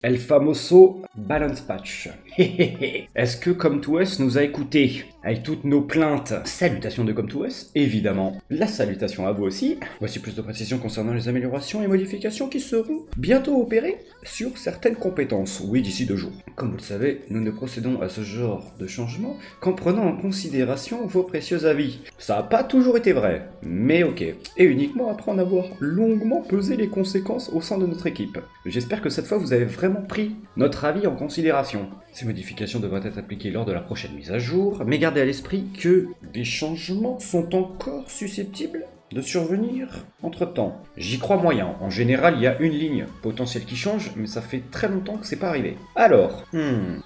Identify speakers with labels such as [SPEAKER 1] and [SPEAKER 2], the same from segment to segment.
[SPEAKER 1] El famoso balance patch. Est-ce que Come2S nous a écoutés avec toutes nos plaintes? Salutations de Come2S, évidemment. La salutation à vous aussi. Voici plus de précisions concernant les améliorations et modifications qui seront bientôt opérées sur certaines compétences. Oui, d'ici 2 jours. Comme vous le savez, nous ne procédons à ce genre de changement qu'en prenant en considération vos précieux avis. Ça n'a pas toujours été vrai, mais ok. Et uniquement après en avoir longuement pesé les conséquences au sein de notre équipe. J'espère que cette fois vous avez vraiment pris notre avis en considération. Ces modifications devraient être appliquées lors de la prochaine mise à jour, mais gardez à l'esprit que des changements sont encore susceptibles de survenir entre-temps. J'y crois moyen. En général, il y a une ligne potentielle qui change, mais ça fait très longtemps que c'est pas arrivé. Alors,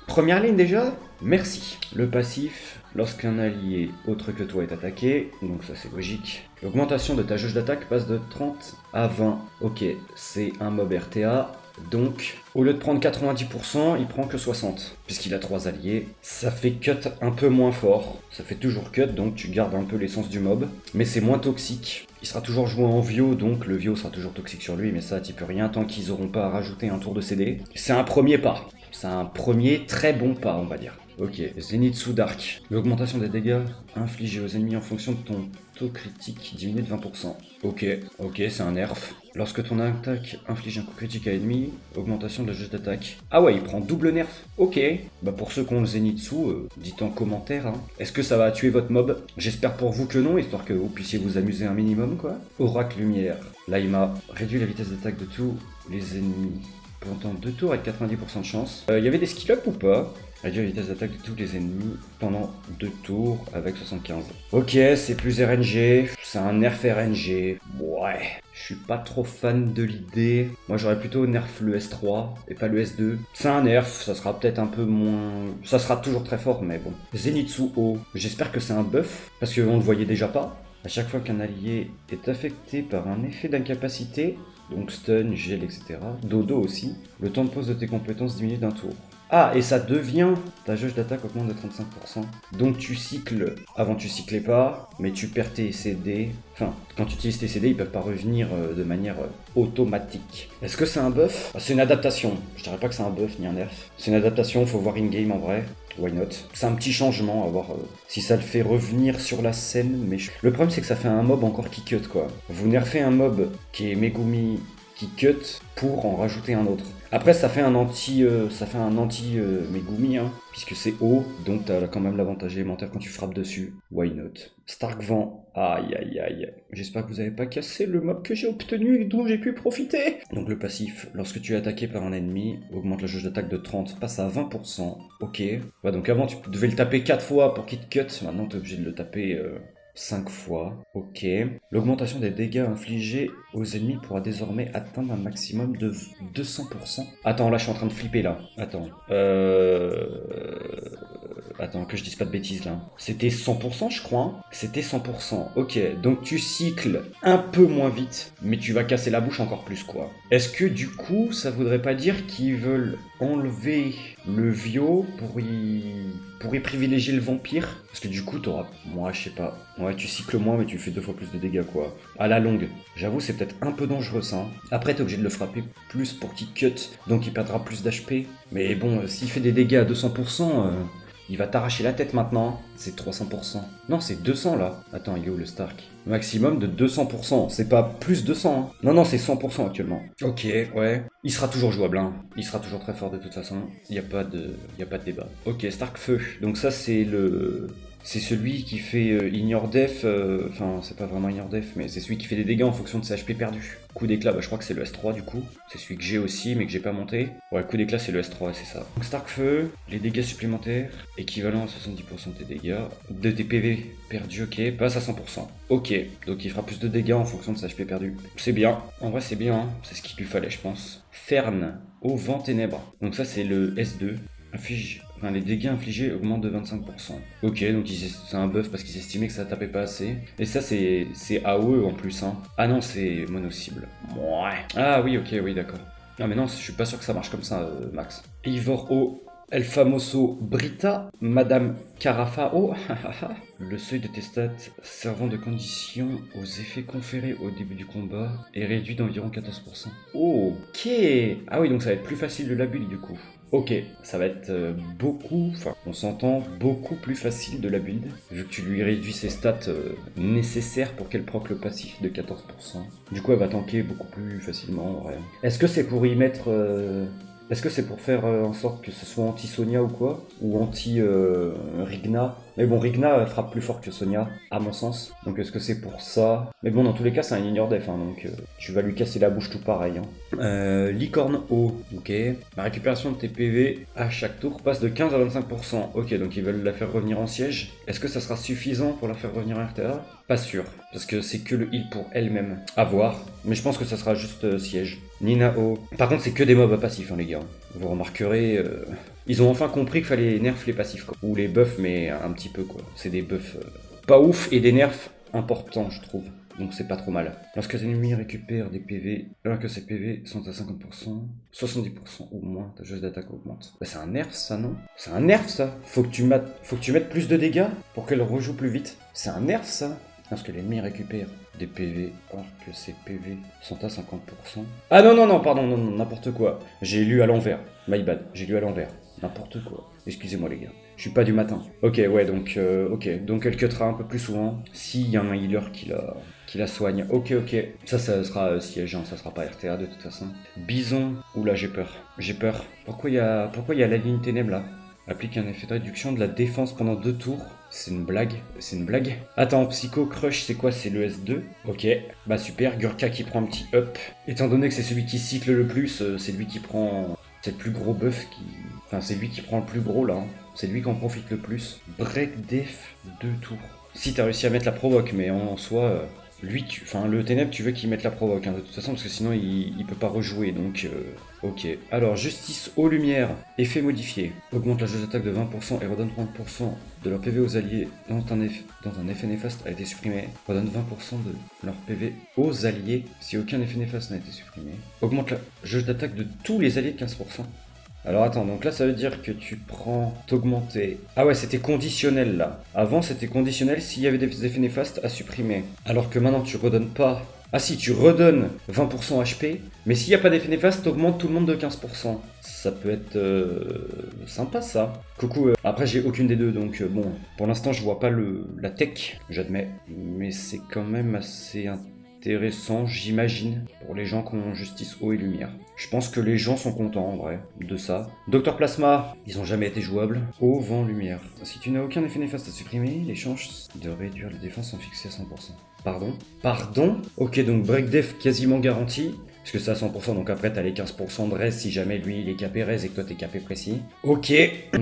[SPEAKER 1] première ligne déjà, merci. Le passif, lorsqu'un allié autre que toi est attaqué, donc ça c'est logique. L'augmentation de ta jauge d'attaque passe de 30 à 20. Ok, c'est un mob RTA. Donc, au lieu de prendre 90%, il prend que 60%. Puisqu'il a 3 alliés, ça fait cut un peu moins fort. Ça fait toujours cut, donc tu gardes un peu l'essence du mob. Mais c'est moins toxique. Il sera toujours joué en Vio, donc le Vio sera toujours toxique sur lui. Mais ça, tu peux rien tant qu'ils n'auront pas à rajouter un tour de CD. C'est un premier pas. C'est un premier très bon pas, on va dire. Ok, Zenitsu Dark. L'augmentation des dégâts infligés aux ennemis en fonction de ton taux critique diminue de 20%. Ok, c'est un nerf. Lorsque ton attaque inflige un coup critique à l'ennemi, augmentation de la jauge d'attaque. Ah ouais, il prend double nerf. Ok, bah pour ceux qui ont le Zenitsu, dites en commentaire. Est-ce que ça va tuer votre mob? J'espère pour vous que non, histoire que vous puissiez vous amuser un minimum, quoi. Oracle Lumière. Laima réduit la vitesse d'attaque de tous les ennemis pendant 2 tours avec 90% de chance. Y avait des skill up ou pas? Réduire la vitesse d'attaque de tous les ennemis pendant 2 tours avec 75. Ok, c'est plus RNG, c'est un nerf RNG. Ouais, je suis pas trop fan de l'idée. Moi j'aurais plutôt nerf le S3 et pas le S2. C'est un nerf, ça sera peut-être un peu moins... Ça sera toujours très fort, mais bon. Zenitsu O, j'espère que c'est un buff, parce qu'on le voyait déjà pas. À chaque fois qu'un allié est affecté par un effet d'incapacité, donc stun, gel, etc., dodo aussi, le temps de pause de tes compétences diminue d'un tour. Ah, et ça devient, ta jauge d'attaque augmente de 35%. Donc tu cycles, avant tu cyclais pas, mais tu perds tes CD. Enfin, quand tu utilises tes CD, ils peuvent pas revenir de manière automatique. Est-ce que c'est un buff? C'est une adaptation. Je dirais pas que c'est un buff ni un nerf. C'est une adaptation, faut voir in-game en vrai. Why not? C'est un petit changement, à voir si ça le fait revenir sur la scène. Mais le problème c'est que ça fait un mob encore qui cut quoi. Vous nerfez un mob qui est Megumi qui cut pour en rajouter un autre. Après ça fait un anti Megumi puisque c'est haut, donc t'as quand même l'avantage élémentaire quand tu frappes dessus. Why not? Stark Vent, aïe aïe aïe. J'espère que vous avez pas cassé le mob que j'ai obtenu et dont j'ai pu profiter. Donc le passif, lorsque tu es attaqué par un ennemi, augmente la jauge d'attaque de 30, passe à 20%. Ok. Ouais, donc avant tu devais le taper 4 fois pour qu'il te cut, maintenant t'es obligé de le taper 5 fois, ok. L'augmentation des dégâts infligés aux ennemis pourra désormais atteindre un maximum de 200%. Attends, là je suis en train de flipper là. Attends. Attends, que je dise pas de bêtises là. C'était 100% je crois. C'était 100%. Ok, donc tu cycles un peu moins vite, mais tu vas casser la bouche encore plus quoi. Est-ce que du coup, ça voudrait pas dire qu'ils veulent enlever le Vio pour y privilégier le vampire? Parce que du coup, t'auras... Moi, je sais pas. Ouais, tu cycles moins, mais tu fais 2 fois plus de dégâts, quoi. À la longue. J'avoue, c'est peut-être un peu dangereux, ça. Après, t'es obligé de le frapper plus pour qu'il cut, donc il perdra plus d'HP. Mais bon, s'il fait des dégâts à 200%... Il va t'arracher la tête maintenant. C'est 300%. Non, c'est 200 là. Attends, il est où le Stark? Maximum de 200%. C'est pas plus 200. Non, c'est 100% actuellement. Ok, ouais. Il sera toujours jouable. Il sera toujours très fort de toute façon. Il n'y a pas de débat. Ok, Stark Feu. Donc ça, c'est le... C'est celui qui fait Ignore Def, enfin c'est pas vraiment Ignore Def, mais c'est celui qui fait des dégâts en fonction de ses HP perdus. Coup d'éclat, je crois que c'est le S3 du coup. C'est celui que j'ai aussi, mais que j'ai pas monté. Ouais, coup d'éclat c'est le S3, c'est ça. Donc Stark Feu, les dégâts supplémentaires, équivalent à 70% de tes dégâts. De tes PV perdus, ok, passe à 100%. Ok, donc il fera plus de dégâts en fonction de ses HP perdus. C'est bien, en vrai c'est bien, c'est ce qu'il lui fallait je pense. Fern, au vent ténèbres. Donc ça c'est le S2. Les dégâts infligés augmentent de 25%. Ok, donc c'est un buff parce qu'ils estimaient que ça tapait pas assez. Et ça, c'est AOE en plus. Ah non, c'est mono-cible. Ouais. Ah oui, ok, oui, d'accord. Ah mais non, je suis pas sûr que ça marche comme ça, Max. Ivor O. El famoso Brita, Madame Carafao. Le seuil de tes stats servant de condition aux effets conférés au début du combat est réduit d'environ 14%. Ok. Ah oui, donc ça va être plus facile de la build du coup. Ok, ça va être beaucoup, enfin on s'entend, beaucoup plus facile de la build, vu que tu lui réduis ses stats nécessaires pour qu'elle proc le passif de 14%. Du coup elle va tanker beaucoup plus facilement, ouais. Est-ce que c'est pour y mettre... Est-ce que c'est pour faire en sorte que ce soit anti-Sonia ou quoi? Ou anti-Rigna? Mais bon, Rigna frappe plus fort que Sonia, à mon sens. Donc est-ce que c'est pour ça? Mais bon, dans tous les cas, c'est un ignore def, hein, donc tu vas lui casser la bouche tout pareil. Hein. Licorne O, ok. La récupération de tes PV à chaque tour passe de 15 à 25%. Ok, donc ils veulent la faire revenir en siège. Est-ce que ça sera suffisant pour la faire revenir en RTA? Pas sûr, parce que c'est que le heal pour elle-même. À voir, mais je pense que ça sera juste siège. Nina O. Par contre, c'est que des mobs passifs, hein, les gars. Vous remarquerez, ils ont enfin compris qu'il fallait nerf les passifs, quoi. Ou les buffs, mais un petit peu, quoi. C'est des buffs pas ouf et des nerfs importants, je trouve. Donc c'est pas trop mal. Lorsque tes ennemis récupèrent des PV, alors que ces PV sont à 50%, 70% ou moins, ta jauge d'attaque augmente. Bah, c'est un nerf ça, non? C'est un nerf ça. Faut que tu mettes plus de dégâts pour qu'elle rejoue plus vite. C'est un nerf ça. Lorsque l'ennemi récupère des PV, alors que ces PV sont à 50%. Ah non, pardon, non, n'importe quoi. J'ai lu à l'envers. My bad, j'ai lu à l'envers. N'importe quoi. Excusez-moi les gars. Je suis pas du matin. Ok, ouais, donc elle cuttera un peu plus souvent s'il y a un healer qui la soigne. Ok. Ça sera siège, hein, ça sera pas RTA de toute façon. Bison. Oula, j'ai peur. Pourquoi il y a la ligne ténèbres là? Applique un effet de réduction de la défense pendant 2 tours. C'est une blague. Attends, Psycho Crush, c'est quoi? C'est le S2. Ok, bah super. Gurka qui prend un petit up. Étant donné que c'est celui qui cycle le plus, c'est lui qui prend... C'est le plus gros buff qui... Enfin, c'est lui qui prend le plus gros là. Hein. C'est lui qui en profite le plus. Break Def 2 tours. Si t'as réussi à mettre la provoque, mais en soi... Lui, le ténèbre, tu veux qu'il mette la provoque, hein, de toute façon, parce que sinon il peut pas rejouer, donc ok. Alors, Justice aux Lumières, effet modifié. Augmente la jauge d'attaque de 20% et redonne 30% de leur PV aux alliés dans un effet néfaste a été supprimé. Redonne 20% de leur PV aux alliés si aucun effet néfaste n'a été supprimé. Augmente la jauge d'attaque de tous les alliés de 15%. Alors attends, donc là ça veut dire que tu prends t'augmenter. Ah ouais, c'était conditionnel là. Avant c'était conditionnel s'il y avait des effets néfastes à supprimer. Alors que maintenant tu redonnes pas. Ah si, tu redonnes 20% HP, mais s'il n'y a pas d'effet néfaste, t'augmentes tout le monde de 15%. Ça peut être sympa ça. Coucou, après j'ai aucune des deux, donc bon, pour l'instant je vois pas la tech, j'admets. Mais c'est quand même assez intéressant, j'imagine, pour les gens qui ont Justice Eau et Lumière. Je pense que les gens sont contents en vrai de ça. Docteur Plasma, ils ont jamais été jouables. Eau, vent, lumière. Si tu n'as aucun effet néfaste à supprimer, les chances de réduire les défenses sont fixées à 100%. Pardon? Ok, donc break def quasiment garanti. Parce que c'est à 100%, donc après t'as les 15% de reste si jamais lui il est capé res et que toi t'es capé précis. Ok,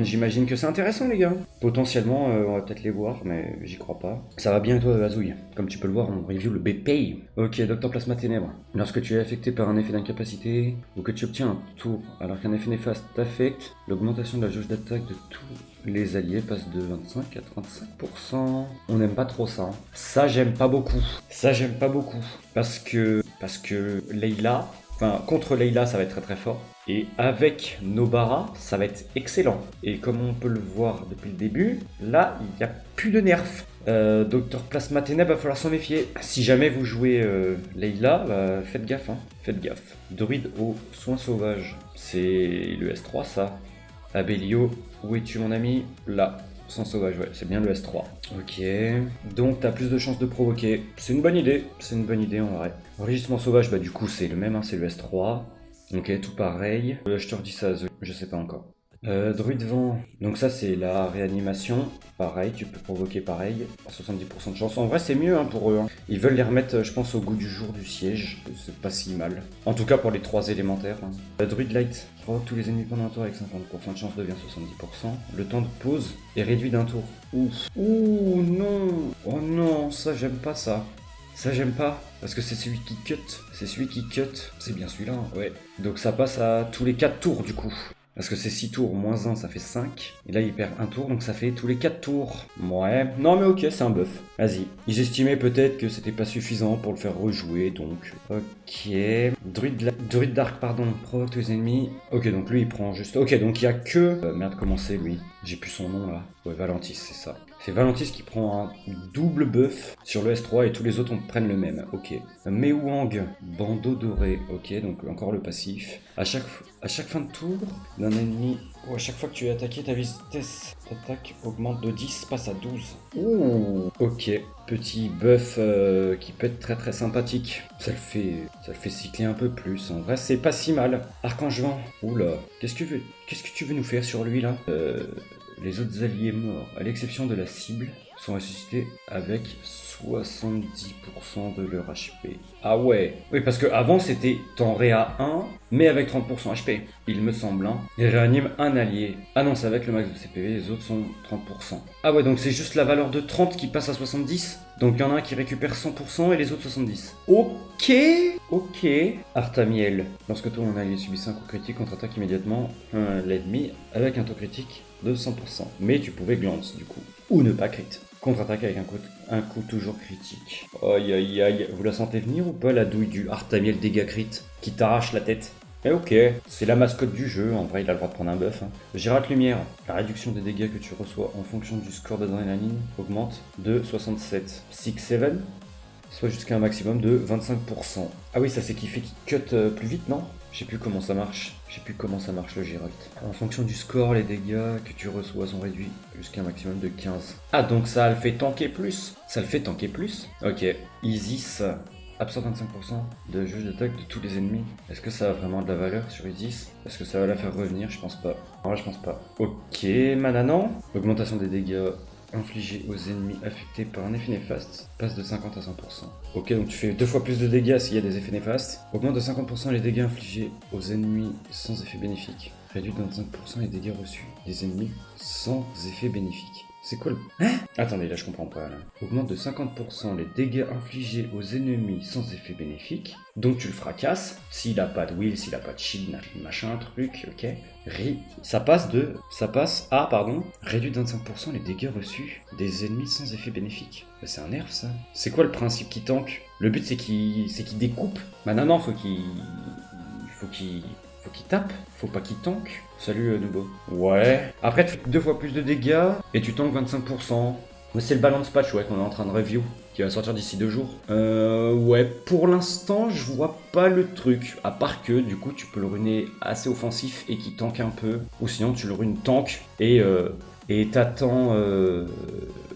[SPEAKER 1] j'imagine que c'est intéressant les gars. Potentiellement on va peut-être les voir, mais j'y crois pas. Ça va bien toi Azouille. Comme tu peux le voir, on review le BP. Ok, Docteur Plasma Ténèbres. Lorsque tu es affecté par un effet d'incapacité, ou que tu obtiens un tour alors qu'un effet néfaste t'affecte, l'augmentation de la jauge d'attaque de tous les alliés passe de 25 à 35%. On n'aime pas trop ça. Ça j'aime pas beaucoup. Parce que Layla, contre Layla ça va être très très fort. Et avec Nobara, ça va être excellent. Et comme on peut le voir depuis le début, là, il n'y a plus de nerfs. Docteur Plasma Ténèbres, va falloir s'en méfier. Si jamais vous jouez Layla, faites gaffe. Druide aux soins sauvages, c'est le S3 ça. Abelio, où es-tu mon ami? Là. Sans sauvage, ouais, c'est bien le S3. Ok, donc t'as plus de chances de provoquer. C'est une bonne idée en vrai. Enregistrement sauvage, bah du coup c'est le même, hein, c'est le S3. Ok, tout pareil. Je te redis ça, je sais pas encore. Druide vent, donc ça c'est la réanimation. Pareil, tu peux provoquer pareil. 70% de chance. En vrai c'est mieux hein, pour eux. Hein. Ils veulent les remettre, je pense, au goût du jour du siège. C'est pas si mal. En tout cas pour les 3 élémentaires. Hein. Druide light. Provoque tous les ennemis pendant un tour avec 50% de chance devient 70%. Le temps de pause est réduit d'un tour. Ouf. Ouh non. Oh non, ça j'aime pas ça. Ça j'aime pas, parce que c'est celui qui cut. C'est bien celui-là, hein. Ouais. Donc ça passe à tous les 4 tours du coup. Parce que c'est 6 tours, moins 1, ça fait 5. Et là, il perd un tour, donc ça fait tous les 4 tours. Ouais, non mais ok, c'est un buff. Vas-y. Ils estimaient peut-être que c'était pas suffisant pour le faire rejouer, donc... Ok. Druide d'arc, pardon. Provoque tous les ennemis. Ok, donc lui, il prend juste... Ok, donc il y a que... merde, comment c'est, lui? J'ai plus son nom, là. Ouais, Valentis, c'est ça. C'est Valentis qui prend un double buff sur le S3 et tous les autres prennent le même. Ok. Mewang, bandeau doré. Ok, donc encore le passif. À chaque fin de tour d'un ennemi, ou à chaque fois que tu es attaqué, ta vitesse d'attaque augmente de 10, passe à 12. Ouh. Ok. Petit buff qui peut être très très sympathique. Ça le fait cycler un peu plus. En vrai, c'est pas si mal. Archange vent. Oula. Qu'est-ce que tu veux nous faire sur lui là? Les autres alliés morts, à l'exception de la cible, sont ressuscités avec 70% de leur HP. Ah ouais. Oui, parce que avant c'était t'en réa 1, mais avec 30% HP, il me semble. Hein. Il réanime un allié. Ah non, c'est avec le max de CPV, les autres sont 30%. Ah ouais, donc c'est juste la valeur de 30 qui passe à 70. Donc il y en a un qui récupère 100% et les autres 70. Ok. Artamiel. Lorsque ton allié subissait un coup critique, contre-attaque immédiatement l'ennemi avec un taux critique de 100%. Mais tu pouvais glance du coup. Ou ne pas crit. Contre-attaque avec un coup toujours critique. Aïe aïe aïe. Vous la sentez venir ou pas la douille du Artamiel dégâts crit qui t'arrache la tête? Eh ok, c'est la mascotte du jeu, en vrai il a le droit de prendre un buff. Hein. Gérate lumière, la réduction des dégâts que tu reçois en fonction du score d'adrénaline augmente de 67. 6-7, soit jusqu'à un maximum de 25%. Ah oui, ça c'est qui fait qu'il cut plus vite, non? Je sais plus comment ça marche. Le Géralt. En fonction du score, les dégâts que tu reçois sont réduits jusqu'à un maximum de 15. Ah donc ça le fait tanker plus. Ok. Isis absorbe 25% de jauge d'attaque de tous les ennemis. Est-ce que ça a vraiment de la valeur sur Isis? Est-ce que ça va la faire revenir? Je pense pas. En vrai, je pense pas. Ok, Mananan. Augmentation des dégâts infligés aux ennemis affectés par un effet néfaste passe de 50 à 100%. Ok, donc tu fais 2 fois plus de dégâts s'il y a des effets néfastes. Augmente de 50% les dégâts infligés aux ennemis sans effet bénéfique. Réduit de 25% les dégâts reçus des ennemis sans effet bénéfique. C'est quoi le... Hein? Attendez, là je comprends pas. Là. Augmente de 50% les dégâts infligés aux ennemis sans effet bénéfique. Donc tu le fracasses. S'il a pas de will, s'il a pas de shield, machin, truc, ok. Ça passe à, réduit de 25% les dégâts reçus des ennemis sans effet bénéfique. C'est un nerf ça. C'est quoi le principe qui tank? Le but c'est qu'il découpe. Bah non, faut qu'il tape, faut pas qu'il tank. Salut Nubo. Ouais. Après tu fais 2 fois plus de dégâts et tu tankes 25%. Mais c'est le balance patch ouais qu'on est en train de review qui va sortir d'ici 2 jours. Ouais, pour l'instant je vois pas le truc. À part que du coup tu peux le runer assez offensif et qui tank un peu. Ou sinon tu le runes tank et t'attends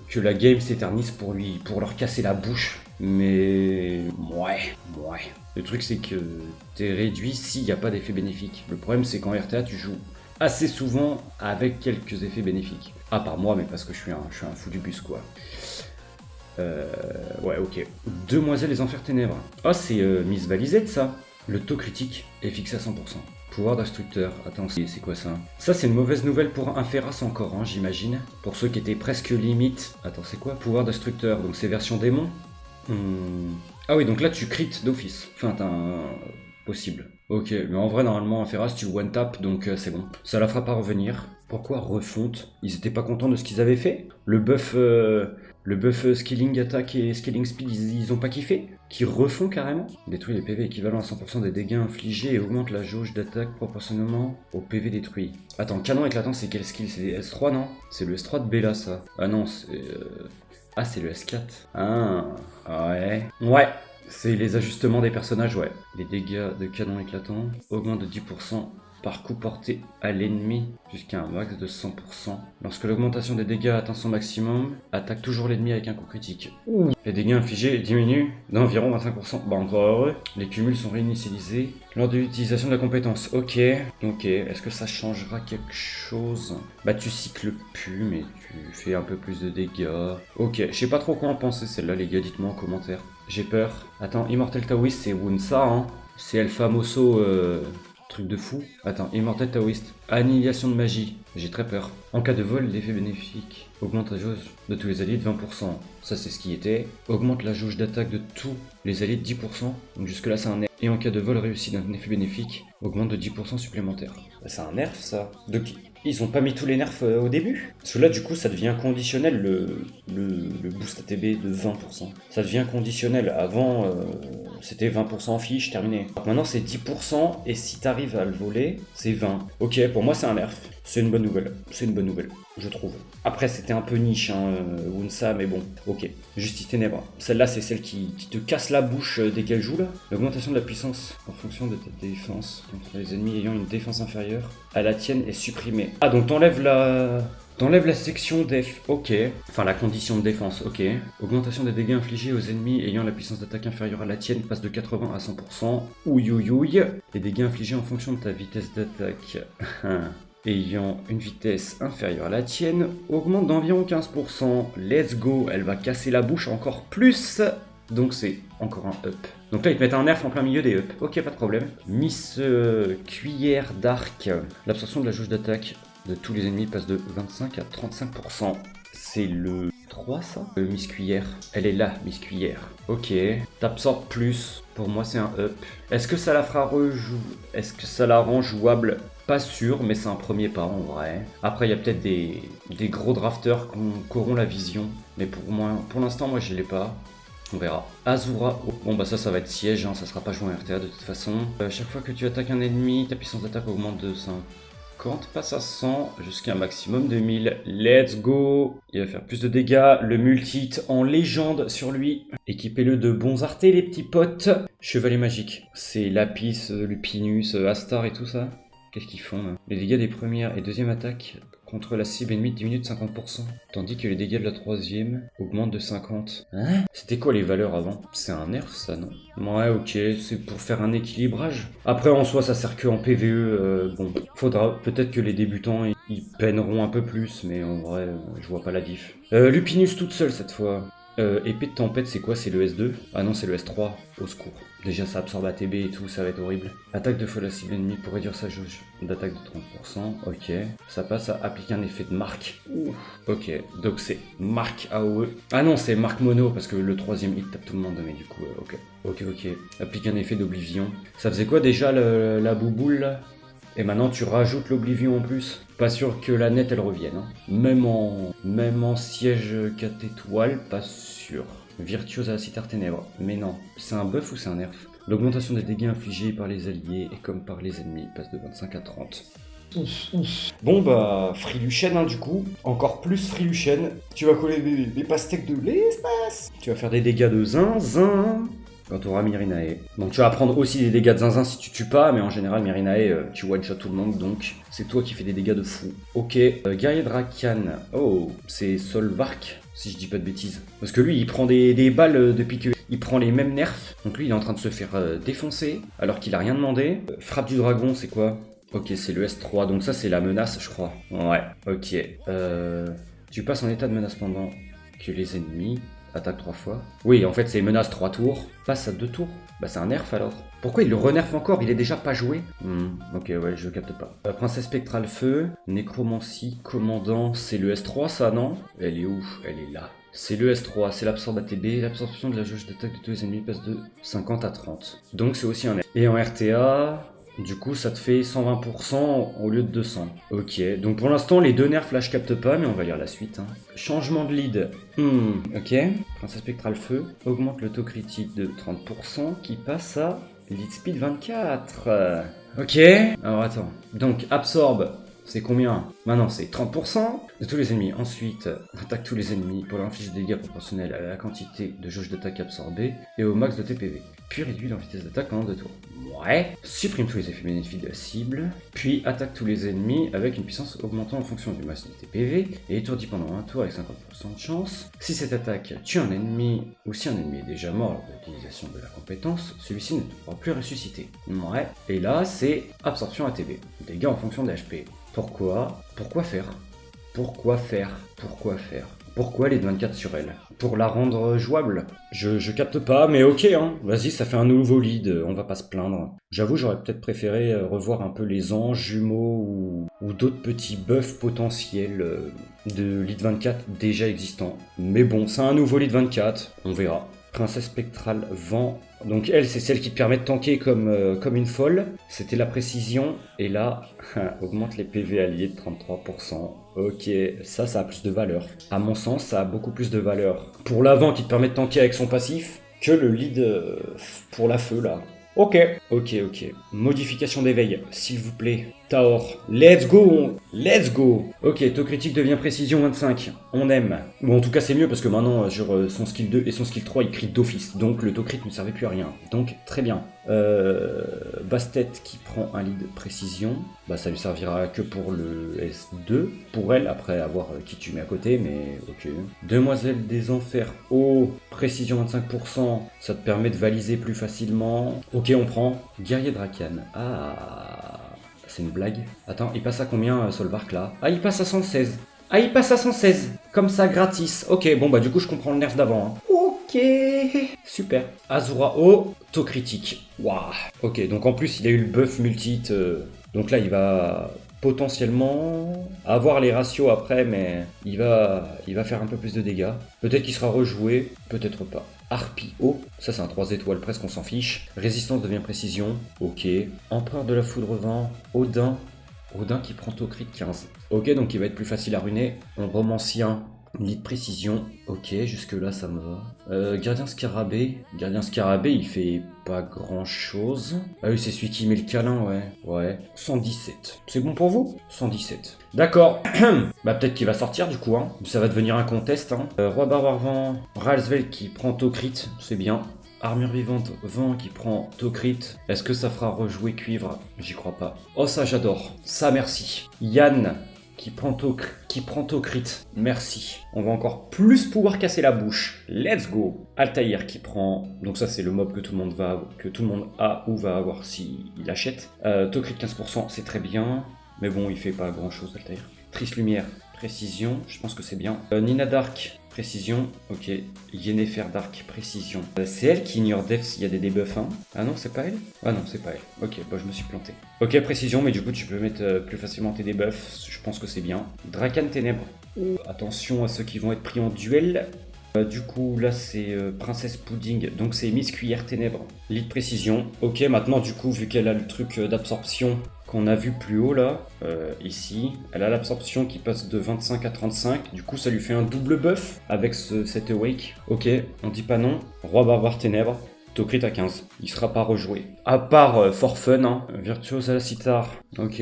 [SPEAKER 1] que la game s'éternise pour leur casser la bouche. Mais ouais. Le truc c'est que t'es réduit s'il n'y a pas d'effet bénéfique. Le problème c'est qu'en RTA tu joues assez souvent avec quelques effets bénéfiques. À part moi, mais parce que je suis un fou du bus quoi. Ouais, ok. Demoiselle des Enfers Ténèbres. Oh, c'est Miss Balisette ça. Le taux critique est fixé à 100%. Pouvoir d'instructeur. Attends, c'est quoi ça? Ça, c'est une mauvaise nouvelle pour un Féras encore, hein, j'imagine. Pour ceux qui étaient presque limite. Attends, c'est quoi? Pouvoir d'instructeur. Donc c'est version démon. Ah oui, donc là tu crit d'office. Enfin, t'as un... possible. Ok, mais en vrai, normalement, un Féras, tu one-tap, donc c'est bon. Ça la fera pas revenir. Pourquoi refonte? Ils étaient pas contents de ce qu'ils avaient fait? Le buff skilling attack et skilling speed, ils ont pas kiffé? Qui refont carrément? Détruit les PV équivalent à 100% des dégâts infligés et augmente la jauge d'attaque proportionnellement au PV détruit. Attends, canon éclatant, c'est quel skill? C'est S3, non? C'est le S3 de Bella, ça. Ah non, c'est... Ah, c'est le S4. Ah, ouais. Ouais. C'est les ajustements des personnages, ouais. Les dégâts de canon éclatant augmentent de 10% par coup porté à l'ennemi jusqu'à un max de 100%. Lorsque l'augmentation des dégâts atteint son maximum, attaque toujours l'ennemi avec un coup critique. Ouh. Les dégâts infligés diminuent d'environ 25%. Bah encore heureux. Les cumuls sont réinitialisés lors de l'utilisation de la compétence. Ok. Est-ce que ça changera quelque chose? Bah tu cycles plus, mais tu fais un peu plus de dégâts. Ok, je sais pas trop quoi en penser celle-là les gars, dites-moi en commentaire. J'ai peur. Attends, Immortel Taoist, c'est Wunsa, hein. C'est El Famoso, truc de fou. Attends, Immortel Taoist. Annihilation de magie. J'ai très peur. En cas de vol, l'effet bénéfique augmente la jauge de tous les alliés de 20%. Ça, c'est ce qui était. Augmente la jauge d'attaque de tous les alliés de 10%. Donc jusque-là, c'est un nerf. Et en cas de vol réussi d'un effet bénéfique, augmente de 10% supplémentaire. Bah, c'est un nerf ça. Donc ils ont pas mis tous les nerfs au début. Parce que là du coup ça devient conditionnel le boost ATB de 20%. Ça devient conditionnel. Avant c'était 20% en fiche, terminé. Alors maintenant c'est 10% et si t'arrives à le voler, c'est 20. Ok, pour moi c'est un nerf. C'est une bonne nouvelle. C'est une bonne nouvelle, je trouve. Après c'était un peu niche, Wunsa, mais bon, ok. Justice Ténèbres. Celle-là c'est celle qui te casse la bouche dès qu'elle joue là. L'augmentation de la puissance en fonction de ta défense contre les ennemis ayant une défense inférieure à la tienne est supprimée. Ah donc t'enlèves la section def, ok. Enfin la condition de défense, ok. Augmentation des dégâts infligés aux ennemis ayant la puissance d'attaque inférieure à la tienne passe de 80 à 100%. Ouïe ouïe ouïe. Les dégâts infligés en fonction de ta vitesse d'attaque ayant une vitesse inférieure à la tienne augmente d'environ 15%. Let's go, elle va casser la bouche encore plus. Donc c'est encore un up. Donc là ils te mettent un nerf en plein milieu des up. Ok, pas de problème. Miss Cuillère d'Arc. L'absorption de la jauge d'attaque de tous les ennemis passe de 25 à 35%. C'est le 3 ça Miss Cuillère. Elle est là, Miss Cuillère. Ok. T'absorbes plus. Pour moi c'est un up. Est-ce que ça la fera Est-ce que ça la rend jouable? Pas sûr, mais c'est un premier pas en vrai. Après, il y a peut-être des gros drafters qui auront la vision. Mais pour l'instant, moi, je l'ai pas. On verra. Azura. Oh, bon, bah ça va être siège, hein, ça sera pas joué en RTA de toute façon. Chaque fois que tu attaques un ennemi, ta puissance d'attaque augmente de 50, passe à 100, jusqu'à un maximum de 1000. Let's go! Il va faire plus de dégâts. Le multi-hit en légende sur lui. Équipez-le de bons artés, les petits potes. Chevalier magique. C'est Lapis, Lupinus, Astar et tout ça. Qu'est-ce qu'ils font là? Les dégâts des premières et deuxième attaques contre la cible ennemie diminuent de 50%, tandis que les dégâts de la troisième augmentent de 50%. Hein? C'était quoi les valeurs avant? C'est un nerf ça, non? Ouais, ok, c'est pour faire un équilibrage. Après en soi ça sert que en PvE, bon, faudra peut-être que les débutants ils peineront un peu plus, mais en vrai je vois pas la diff. Lupinus toute seule cette fois. Épée de tempête, c'est quoi? C'est le S2? Ah non, c'est le S3. Au secours. Déjà, ça absorbe ATB et tout, ça va être horrible. Attaque de folle à cible ennemie pour réduire sa jauge d'attaque de 30%. Ok. Ça passe à appliquer un effet de marque. Ouh. Ok. Donc c'est marque AOE. Ah non, c'est marque mono parce que le troisième hit tape tout le monde, mais du coup, ok. Ok. Applique un effet d'oblivion. Ça faisait quoi déjà la bouboule là? Et maintenant tu rajoutes l'oblivion en plus. Pas sûr que la nette elle revienne. Hein. Même en siège 4 étoiles, pas sûr. Virtuose à la cithare ténèbres. Mais non, c'est un buff ou c'est un nerf? L'augmentation des dégâts infligés par les alliés et comme par les ennemis passe de 25 à 30. Bon bah, Friluchen du coup, encore plus Friluchen. Tu vas coller des pastèques de l'espace. Tu vas faire des dégâts de zinzin. Quand tu auras Myrinae. Donc tu vas prendre aussi des dégâts de zinzin si tu tues pas, mais en général Myrinae, tu one-shot tout le monde, donc c'est toi qui fais des dégâts de fou. Ok, guerrier Drakan. Oh, c'est Solvark, si je dis pas de bêtises. Parce que lui, il prend des balles depuis qu'il prend les mêmes nerfs. Donc lui, il est en train de se faire défoncer, alors qu'il a rien demandé. Frappe du dragon, c'est quoi? Ok, c'est le S3, donc ça c'est la menace, je crois. Ouais, ok. Tu passes en état de menace pendant que les ennemis... attaque 3 fois. Oui, en fait, c'est menace 3 tours. Passe à 2 tours. Bah, c'est un nerf alors. Pourquoi il le renerf encore? Il est déjà pas joué. Ok, ouais, je capte pas. Princesse spectrale feu. Nécromancie, commandant. C'est le S3, ça, non? Elle est où? Elle est là. C'est le S3, c'est l'absorbe ATB. L'absorption de la jauge d'attaque de tous les ennemis passe de 50 à 30. Donc, c'est aussi un nerf. Et en RTA... du coup, ça te fait 120% au lieu de 200. Ok, donc pour l'instant, les deux nerfs là, je capte pas, mais on va lire la suite. Hein. Changement de lead. Ok. Princesse spectrale feu augmente le taux critique de 30% qui passe à lead speed 24. Ok. Alors attends. Donc absorbe. C'est combien? Maintenant c'est 30% de tous les ennemis. Ensuite, attaque tous les ennemis pour leur infliger des dégâts proportionnels à la quantité de jauge d'attaque absorbée et au max de TPV. Puis réduit leur vitesse d'attaque pendant 2 tours. Ouais. Supprime tous les effets bénéfiques de la cible. Puis attaque tous les ennemis avec une puissance augmentant en fonction du max de TPV et étourdit pendant un tour avec 50% de chance. Si cette attaque tue un ennemi ou si un ennemi est déjà mort lors de l'utilisation de la compétence, celui-ci ne pourra plus ressusciter. Ouais. Et là, c'est absorption ATB. Dégâts en fonction des HP. Pourquoi? Pourquoi faire? Pourquoi faire? Pourquoi faire? Pourquoi les 24 sur elle? Pour la rendre jouable? Je capte pas, mais ok, hein. Vas-y, ça fait un nouveau lead, on va pas se plaindre. J'avoue, j'aurais peut-être préféré revoir un peu les anges, jumeaux ou d'autres petits buffs potentiels de lead 24 déjà existants. Mais bon, c'est un nouveau lead 24, on verra. Princesse spectrale vent. Donc elle, c'est celle qui te permet de tanker comme une folle. C'était la précision. Et là, augmente les PV alliés de 33%. Ok, ça a plus de valeur. À mon sens, ça a beaucoup plus de valeur pour l'avant qui te permet de tanker avec son passif que le lead pour la feu là. Ok. Modification d'éveil, s'il vous plaît. Taor, let's go. Ok, taux critique devient précision 25. On aime. Bon, en tout cas, c'est mieux parce que maintenant, son skill 2 et son skill 3, il crit d'office. Donc, le taux crit ne servait plus à rien. Donc, très bien. Bastet qui prend un lead précision. Bah, ça lui servira que pour le S2. Pour elle, après avoir qui tu mets à côté, mais ok. Demoiselle des Enfers, précision 25%. Ça te permet de valiser plus facilement. Ok, on prend. Guerrier Dracan. C'est une blague. Attends, il passe à combien Solvark là? Il passe à 116. Comme ça, gratis. Ok, bon bah du coup je comprends le nerf d'avant. Hein. Ok. Super. Azura taux critique. Waouh. Ok, donc en plus il a eu le buff multi-hit. Donc là il va potentiellement avoir les ratios après, mais il va faire un peu plus de dégâts. Peut-être qu'il sera rejoué, peut-être pas. Harpie, ça c'est un 3 étoiles, presque on s'en fiche. Résistance devient précision, ok. Empereur de la foudre vent, Odin qui prend taux crit 15. Ok, donc il va être plus facile à ruiner. Romancien, lead précision, ok, jusque là ça me va. Gardien Scarabée, il fait pas grand chose. Ah oui, c'est celui qui met le câlin, ouais. 117. C'est bon pour vous? 117. D'accord. Bah peut-être qu'il va sortir du coup, hein. Ça va devenir un contest, hein. Roi Barbare Vent, Ralsvel qui prend taux crit, c'est bien. Armure vivante, vent qui prend taux crit. Est-ce que ça fera rejouer cuivre? J'y crois pas. Oh ça j'adore. Ça merci. Yann qui prend taux crit. Merci. On va encore plus pouvoir casser la bouche. Let's go. Altaïr qui prend... Donc ça c'est le mob que tout le monde a ou va avoir s'il achète. Taux crit 15%, c'est très bien. Mais bon, il fait pas grand chose Altaïr. Trice Lumière, précision. Je pense que c'est bien. Nina Dark, précision. Ok. Yennefer Dark, précision. C'est elle qui ignore def s'il y a des debuffs. Hein. Ah non, c'est pas elle? Ah non, c'est pas elle. Ok, bah je me suis planté. Ok, précision, mais du coup tu peux mettre plus facilement tes debuffs. Je pense que c'est bien. Dracan Ténèbres. Attention à ceux qui vont être pris en duel. Du coup, là, c'est Princesse Pudding. Donc, c'est Miss Cuillère Ténèbres. Lead précision. Ok, maintenant, du coup, vu qu'elle a le truc d'absorption qu'on a vu plus haut, là, ici, elle a l'absorption qui passe de 25 à 35. Du coup, ça lui fait un double buff avec cet Awake. Ok, on dit pas non. Roi Barbare Ténèbres. Taux crit à 15. Il sera pas rejoué. À part for fun, hein. Virtuose à la sitar. Ok.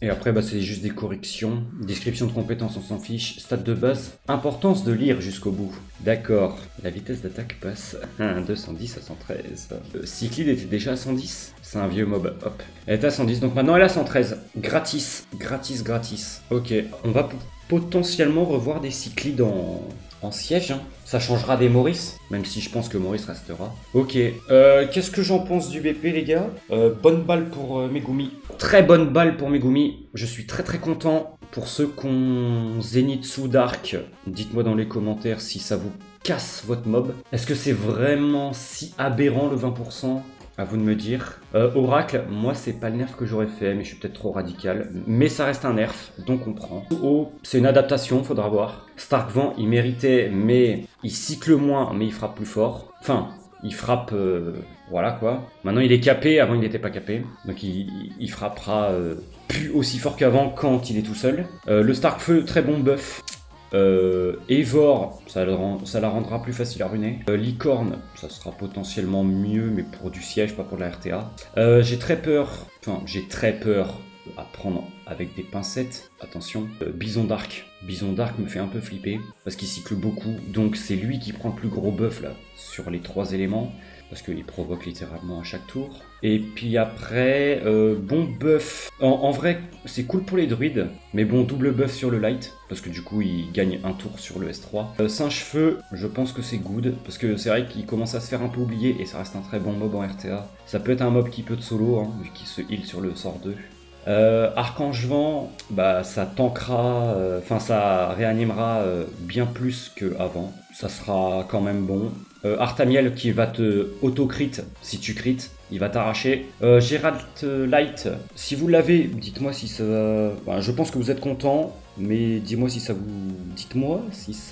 [SPEAKER 1] Et après, bah, c'est juste des corrections. Description de compétences, on s'en fiche. Stats de base. Importance de lire jusqu'au bout. D'accord. La vitesse d'attaque passe 210 à 113. Cyclide était déjà à 110. C'est un vieux mob. Hop. Elle est à 110. Donc maintenant, elle est à 113. Gratis. Ok. On va potentiellement revoir des cyclides en siège, hein. Ça changera des Maurice, même si je pense que Maurice restera. Ok, qu'est-ce que j'en pense du BP les gars? Bonne balle pour Megumi. Très bonne balle pour Megumi. Je suis très content. Pour ceux qui ont Zenitsu Dark, dites-moi dans les commentaires si ça vous casse votre mob. Est-ce que c'est vraiment si aberrant le 20%? À vous de me dire. Oracle, moi c'est pas le nerf que j'aurais fait, mais je suis peut-être trop radical. Mais ça reste un nerf, donc on prend. C'est une adaptation, faudra voir. Stark Vent, il méritait, mais il cycle moins, mais il frappe plus fort. Enfin, il frappe, voilà quoi. Maintenant il est capé, avant il n'était pas capé. Donc il frappera plus aussi fort qu'avant quand il est tout seul. Le Stark Feu, très bon buff. Evor, ça la rendra plus facile à ruiner. Licorne, ça sera potentiellement mieux, mais pour du siège, pas pour de la RTA. J'ai très peur à prendre avec des pincettes. Attention. Bison Dark me fait un peu flipper parce qu'il cycle beaucoup. Donc c'est lui qui prend le plus gros buff là sur les 3 éléments. Parce qu'il provoque littéralement à chaque tour. Et puis après, bon buff. En vrai, c'est cool pour les druides. Mais bon, double buff sur le light. Parce que du coup, il gagne un tour sur le S3. Singe-feu, je pense que c'est good. Parce que c'est vrai qu'il commence à se faire un peu oublier. Et ça reste un très bon mob en RTA. Ça peut être un mob qui peut te solo, hein, vu qu'il se heal sur le sort 2. Archange Vent, bah ça tankera, ça réanimera bien plus qu'avant. Ça sera quand même bon. Artamiel qui va te auto-crit si tu crit. Il va t'arracher. Geralt Light, si vous l'avez, dites-moi si ça... Enfin, je pense que vous êtes content, mais dites-moi si ça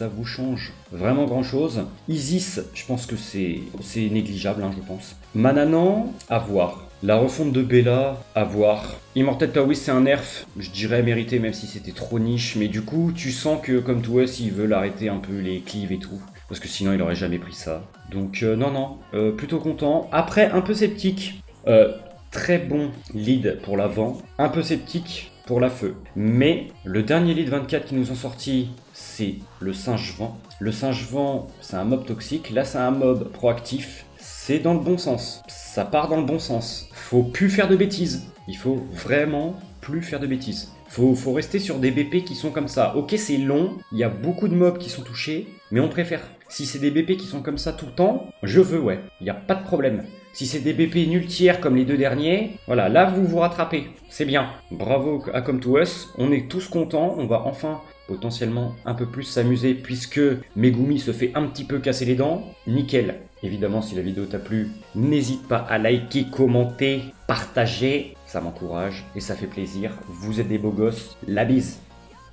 [SPEAKER 1] vous change vraiment grand-chose. Isis, je pense que c'est négligeable, hein, je pense. Mananan, à voir. La refonte de Bella, à voir. Immortal Taoist, c'est un nerf, je dirais mérité, même si c'était trop niche. Mais du coup, tu sens que, comme toi, s'ils veulent arrêter un peu les cleaves et tout. Parce que sinon, il aurait jamais pris ça. Donc, non, plutôt content. Après, un peu sceptique. Très bon lead pour l'avant. Un peu sceptique pour la feu. Mais le dernier lead 24 qui nous ont sorti, c'est le singe vent. Le singe vent, c'est un mob toxique. Là, c'est un mob proactif. C'est dans le bon sens. Ça part dans le bon sens. Faut plus faire de bêtises. Il faut vraiment plus faire de bêtises. Faut rester sur des BP qui sont comme ça. Ok, c'est long, il y a beaucoup de mobs qui sont touchés, mais on préfère. Si c'est des BP qui sont comme ça tout le temps, je veux, ouais. Il n'y a pas de problème. Si c'est des BP nul tiers comme les deux derniers, voilà, là vous vous rattrapez. C'est bien. Bravo à Come To Us. On est tous contents. On va enfin potentiellement un peu plus s'amuser puisque Megumi se fait un petit peu casser les dents. Nickel. Évidemment, si la vidéo t'a plu, n'hésite pas à liker, commenter, partager. Ça m'encourage et ça fait plaisir. Vous êtes des beaux gosses. La bise.